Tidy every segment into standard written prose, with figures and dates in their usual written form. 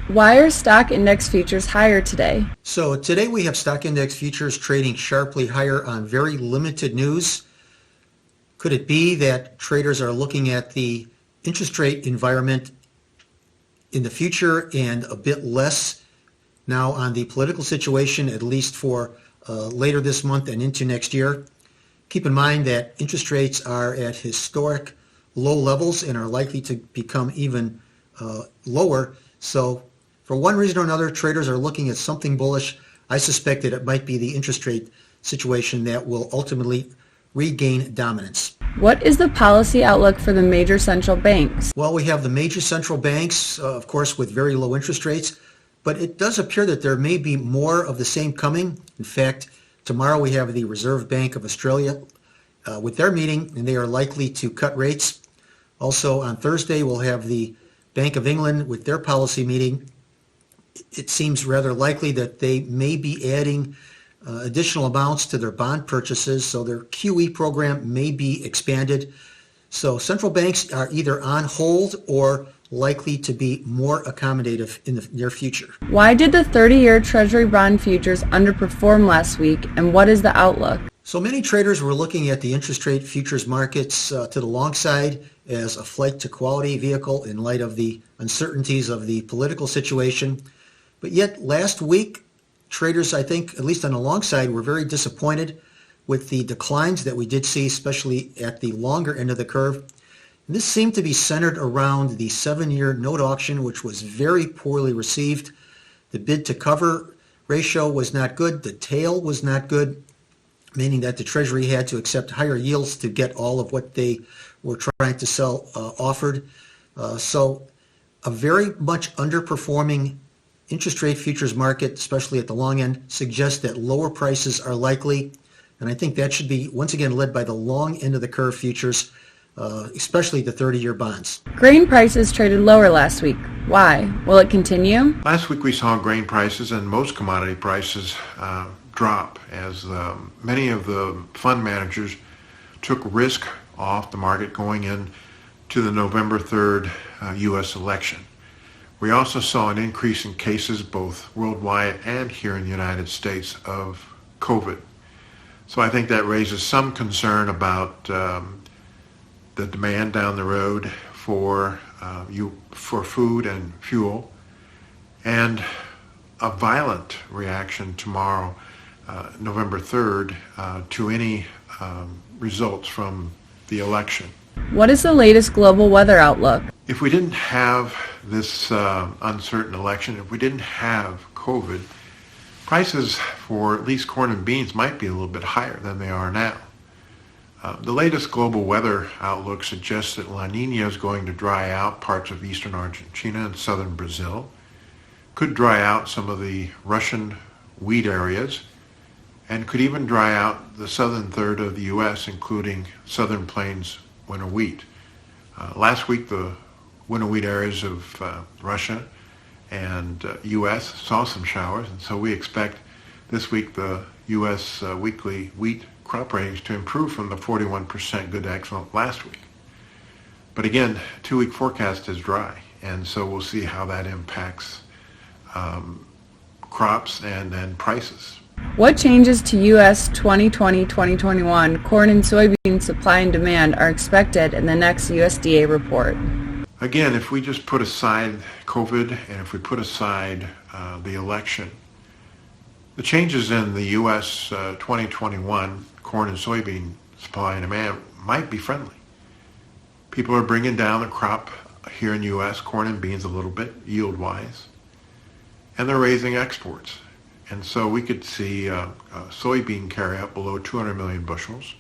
Why are stock index futures higher today? So today we have stock index futures trading sharply higher on very limited news. Could it be that traders are looking at the interest rate environment in the future and a bit less now on the political situation, at least for later this month and into next year? Keep in mind that interest rates are at historic low levels and are likely to become even lower. So for one reason or another, traders are looking at something bullish. I suspect that it might be the interest rate situation that will ultimately regain dominance. What is the policy outlook for the major central banks? Well, we have the major central banks, of course, with very low interest rates, but it does appear that there may be more of the same coming. In fact, tomorrow we have the Reserve Bank of Australia with their meeting, and they are likely to cut rates. Also on Thursday, we'll have the Bank of England with their policy meeting. It seems rather likely that they may be adding additional amounts to their bond purchases, so their QE program may be expanded. So central banks are either on hold or likely to be more accommodative in the near future. Why did the 30-year Treasury bond futures underperform last week, and what is the outlook? So many traders were looking at the interest rate futures markets to the long side as a flight to quality vehicle in light of the uncertainties of the political situation. But yet last week, traders, I think, at least on the long side, were very disappointed with the declines that we did see, especially at the longer end of the curve. And this seemed to be centered around the 7-year note auction, which was very poorly received. The bid to cover ratio was not good. The tail was not good, meaning that the Treasury had to accept higher yields to get all of what they were trying to sell offered. So a very much underperforming interest rate futures market, especially at the long end, suggests that lower prices are likely. And I think that should be, once again, led by the long end of the curve futures, especially the 30-year bonds. Grain prices traded lower last week. Why? Will it continue? Last week we saw grain prices and most commodity prices drop as many of the fund managers took risk off the market going into the November 3rd U.S. election. We also saw an increase in cases both worldwide and here in the United States of COVID. So I think that raises some concern about the demand down the road for food and fuel, and a violent reaction tomorrow, November 3rd, to any results from the election. What is the latest global weather outlook? If we didn't have this uncertain election, if we didn't have COVID, prices for at least corn and beans might be a little bit higher than they are now. The latest global weather outlook suggests that La Nina is going to dry out parts of eastern Argentina and southern Brazil, could dry out some of the Russian wheat areas, and could even dry out the southern third of the U.S., including southern plains winter wheat. Last week, the winter wheat areas of Russia and U.S. saw some showers, and so we expect this week the U.S. Weekly wheat crop ratings to improve from the 41% good to excellent last week. But again, 2-week forecast is dry, and so we'll see how that impacts crops and then prices. What changes to U.S. 2020-2021 corn and soybean supply and demand are expected in the next USDA report? Again, if we just put aside COVID and if we put aside the election, the changes in the U.S. 2021 corn and soybean supply and demand might be friendly. People are bringing down the crop here in the U.S., corn and beans a little bit, yield-wise, and they're raising exports. And so we could see a soybean carryout below 200 million bushels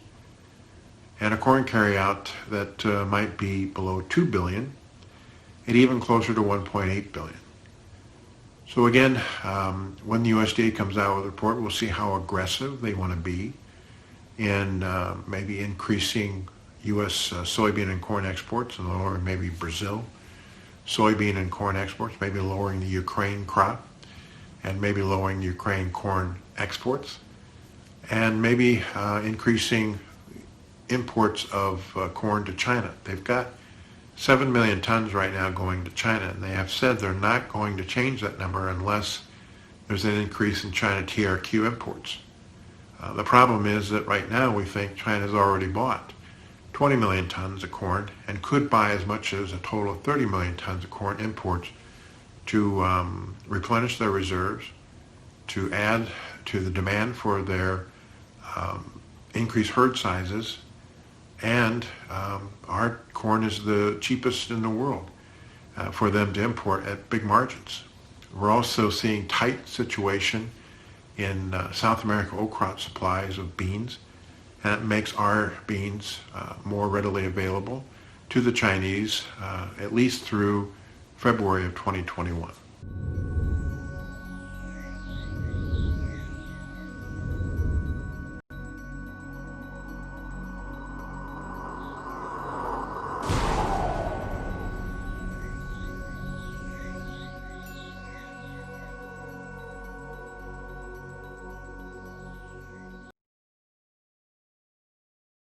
and a corn carryout that might be below 2 billion and even closer to 1.8 billion. So again, when the USDA comes out with a report, we'll see how aggressive they want to be in maybe increasing U.S. soybean and corn exports and lowering maybe Brazil soybean and corn exports, maybe lowering the Ukraine crop, and maybe lowering Ukraine corn exports, and maybe increasing imports of corn to China. They've got 7 million tons right now going to China, and they have said they're not going to change that number unless there's an increase in China TRQ imports. The problem is that right now we think China's already bought 20 million tons of corn and could buy as much as a total of 30 million tons of corn imports to replenish their reserves, to add to the demand for their increased herd sizes, and our corn is the cheapest in the world for them to import at big margins. We're also seeing tight situation in South America oat crop supplies of beans, and it makes our beans more readily available to the Chinese at least through February of 2021.